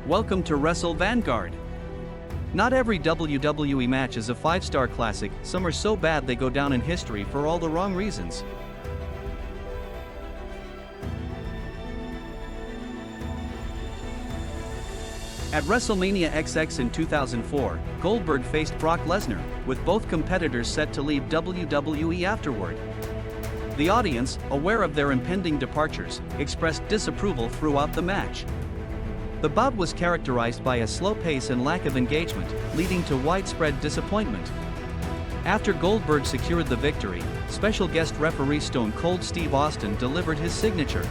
Welcome to Wrestle Vanguard. Not every WWE match is a 5-star classic, some are so bad they go down in history for all the wrong reasons. At WrestleMania XX in 2004, Goldberg faced Brock Lesnar, with both competitors set to leave WWE afterward. The audience, aware of their impending departures, expressed disapproval throughout the match. The bout was characterized by a slow pace and lack of engagement, leading to widespread disappointment. After Goldberg secured the victory, special guest referee Stone Cold Steve Austin delivered his signature.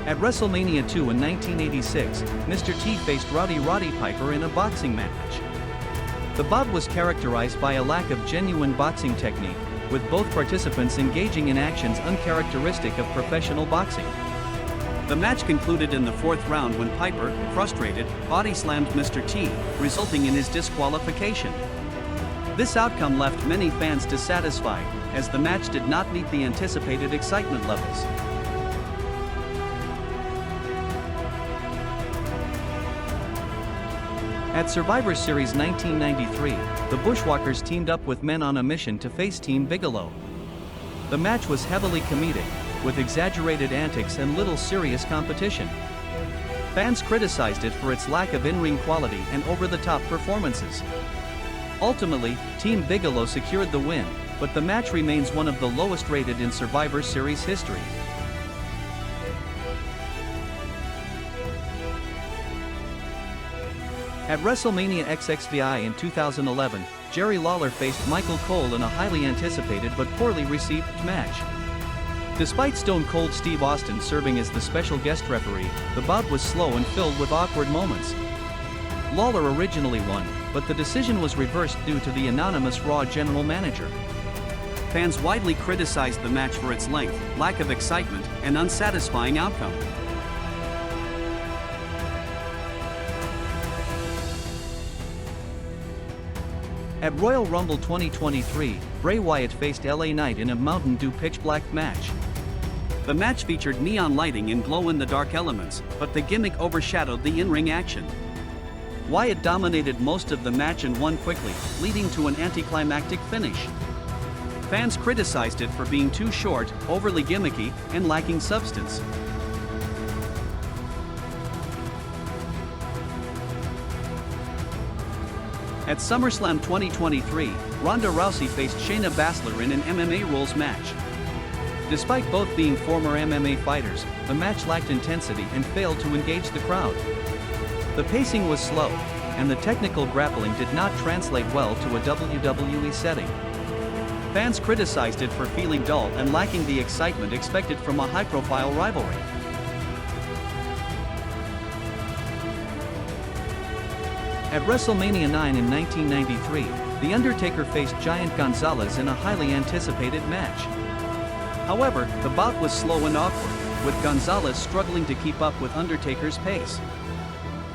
At WrestleMania II in 1986, Mr. T faced Roddy Piper in a boxing match. The bout was characterized by a lack of genuine boxing technique, with both participants engaging in actions uncharacteristic of professional boxing. The match concluded in the 4th round when Piper, frustrated, body-slammed Mr. T, resulting in his disqualification. This outcome left many fans dissatisfied, as the match did not meet the anticipated excitement levels. At Survivor Series 1993, the Bushwhackers teamed up with Men on a Mission to face Team Bigelow. The match was heavily comedic, with exaggerated antics and little serious competition. Fans criticized it for its lack of in-ring quality and over-the-top performances. Ultimately, Team Bigelow secured the win, but the match remains one of the lowest rated in Survivor Series history. At WrestleMania XXVI in 2011, Jerry Lawler faced Michael Cole in a highly anticipated but poorly received match. Despite Stone Cold Steve Austin serving as the special guest referee, the bout was slow and filled with awkward moments. Lawler originally won, but the decision was reversed due to the anonymous Raw general manager. Fans widely criticized the match for its length, lack of excitement, and unsatisfying outcome. At Royal Rumble 2023, Bray Wyatt faced LA Knight in a Mountain Dew pitch-black match. The match featured neon lighting and glow-in-the-dark elements, but the gimmick overshadowed the in-ring action. Wyatt dominated most of the match and won quickly, leading to an anticlimactic finish. Fans criticized it for being too short, overly gimmicky, and lacking substance. At SummerSlam 2023, Ronda Rousey faced Shayna Baszler in an MMA rules match. Despite both being former MMA fighters, the match lacked intensity and failed to engage the crowd. The pacing was slow, and the technical grappling did not translate well to a WWE setting. Fans criticized it for feeling dull and lacking the excitement expected from a high-profile rivalry. At WrestleMania IX in 1993, The Undertaker faced Giant Gonzalez in a highly anticipated match. However, the bout was slow and awkward, with Gonzalez struggling to keep up with Undertaker's pace.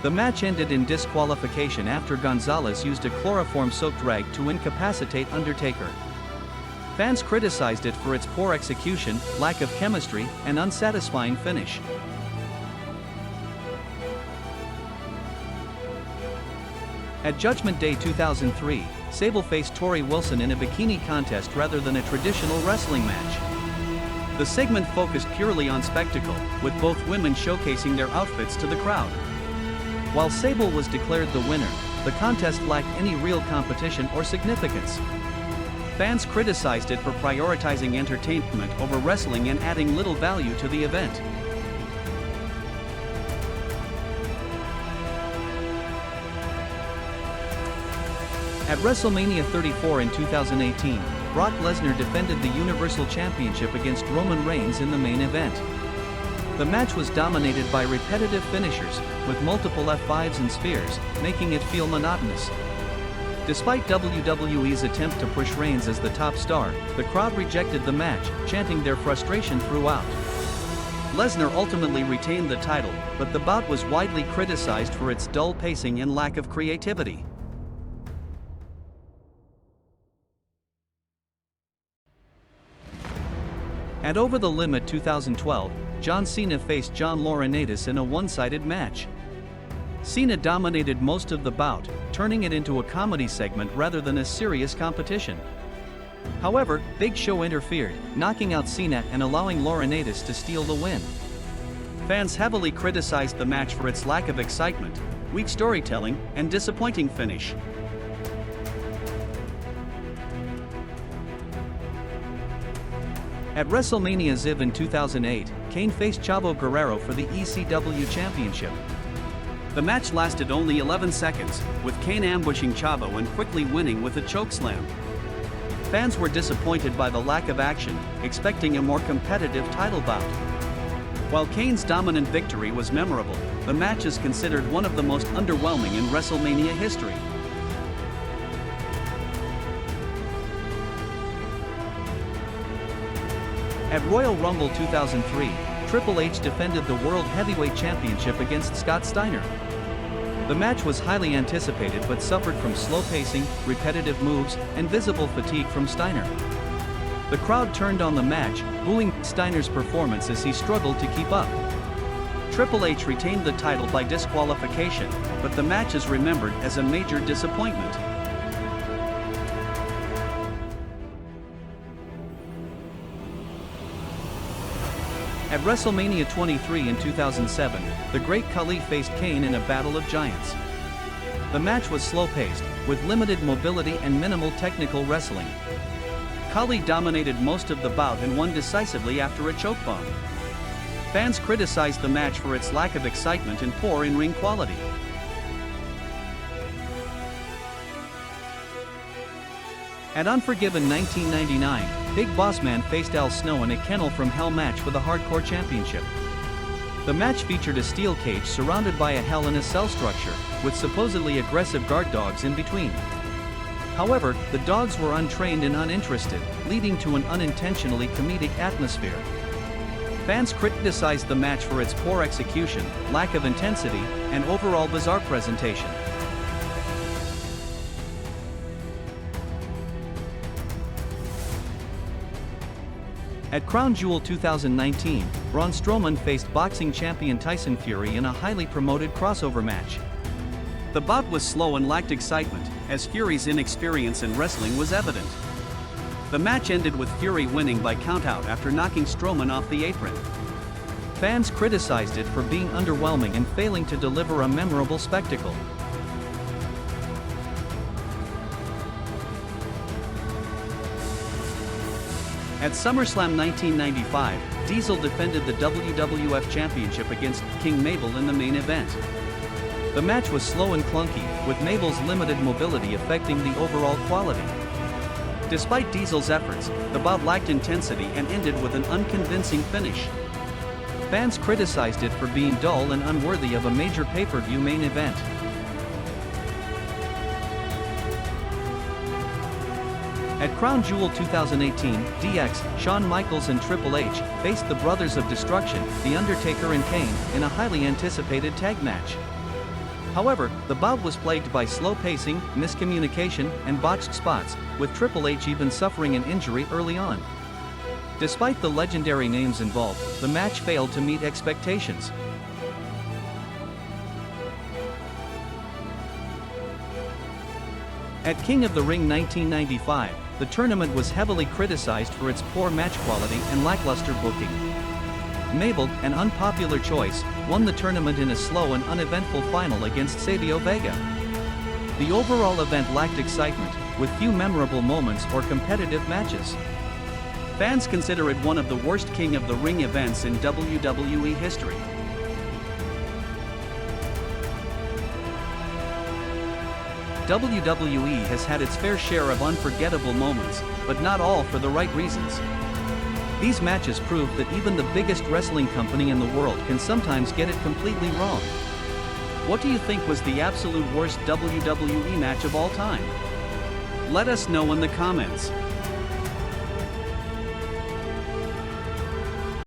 The match ended in disqualification after Gonzalez used a chloroform-soaked rag to incapacitate Undertaker. Fans criticized it for its poor execution, lack of chemistry, and unsatisfying finish. At Judgment Day 2003, Sable faced Tori Wilson in a bikini contest rather than a traditional wrestling match. The segment focused purely on spectacle, with both women showcasing their outfits to the crowd. While Sable was declared the winner, the contest lacked any real competition or significance. Fans criticized it for prioritizing entertainment over wrestling and adding little value to the event. At WrestleMania 34 in 2018, Brock Lesnar defended the Universal Championship against Roman Reigns in the main event. The match was dominated by repetitive finishers, with multiple F5s and spears, making it feel monotonous. Despite WWE's attempt to push Reigns as the top star, the crowd rejected the match, chanting their frustration throughout. Lesnar ultimately retained the title, but the bout was widely criticized for its dull pacing and lack of creativity. At Over the Limit 2012, John Cena faced John Laurinaitis in a one-sided match. Cena dominated most of the bout, turning it into a comedy segment rather than a serious competition. However, Big Show interfered, knocking out Cena and allowing Laurinaitis to steal the win. Fans heavily criticized the match for its lack of excitement, weak storytelling, and disappointing finish. At WrestleMania XX in 2008, Kane faced Chavo Guerrero for the ECW Championship. The match lasted only 11 seconds, with Kane ambushing Chavo and quickly winning with a chokeslam. Fans were disappointed by the lack of action, expecting a more competitive title bout. While Kane's dominant victory was memorable, the match is considered one of the most underwhelming in WrestleMania history. At Royal Rumble 2003, Triple H defended the World Heavyweight Championship against Scott Steiner. The match was highly anticipated but suffered from slow pacing, repetitive moves, and visible fatigue from Steiner. The crowd turned on the match, booing Steiner's performance as he struggled to keep up. Triple H retained the title by disqualification, but the match is remembered as a major disappointment. At WrestleMania 23 in 2007, the Great Khali faced Kane in a battle of giants. The match was slow-paced, with limited mobility and minimal technical wrestling. Khali dominated most of the bout and won decisively after a chokebomb. Fans criticized the match for its lack of excitement and poor in-ring quality. At Unforgiven 1999, Big Boss Man faced Al Snow in a Kennel from Hell match for the Hardcore Championship. The match featured a steel cage surrounded by a Hell in a Cell structure, with supposedly aggressive guard dogs in between. However, the dogs were untrained and uninterested, leading to an unintentionally comedic atmosphere. Fans criticized the match for its poor execution, lack of intensity, and overall bizarre presentation. At Crown Jewel 2019, Braun Strowman faced boxing champion Tyson Fury in a highly promoted crossover match. The bout was slow and lacked excitement, as Fury's inexperience in wrestling was evident. The match ended with Fury winning by countout after knocking Strowman off the apron. Fans criticized it for being underwhelming and failing to deliver a memorable spectacle. At SummerSlam 1995, Diesel defended the WWF Championship against King Mabel in the main event. The match was slow and clunky, with Mabel's limited mobility affecting the overall quality. Despite Diesel's efforts, the bout lacked intensity and ended with an unconvincing finish. Fans criticized it for being dull and unworthy of a major pay-per-view main event. At Crown Jewel 2018, DX, Shawn Michaels and Triple H faced the Brothers of Destruction, The Undertaker and Kane, in a highly anticipated tag match. However, the bout was plagued by slow pacing, miscommunication, and botched spots, with Triple H even suffering an injury early on. Despite the legendary names involved, the match failed to meet expectations. At King of the Ring 1995, the tournament was heavily criticized for its poor match quality and lackluster booking. Mabel, an unpopular choice, won the tournament in a slow and uneventful final against Savio Vega. The overall event lacked excitement, with few memorable moments or competitive matches. Fans consider it one of the worst King of the Ring events in WWE history. WWE has had its fair share of unforgettable moments, but not all for the right reasons. These matches prove that even the biggest wrestling company in the world can sometimes get it completely wrong. What do you think was the absolute worst WWE match of all time? Let us know in the comments.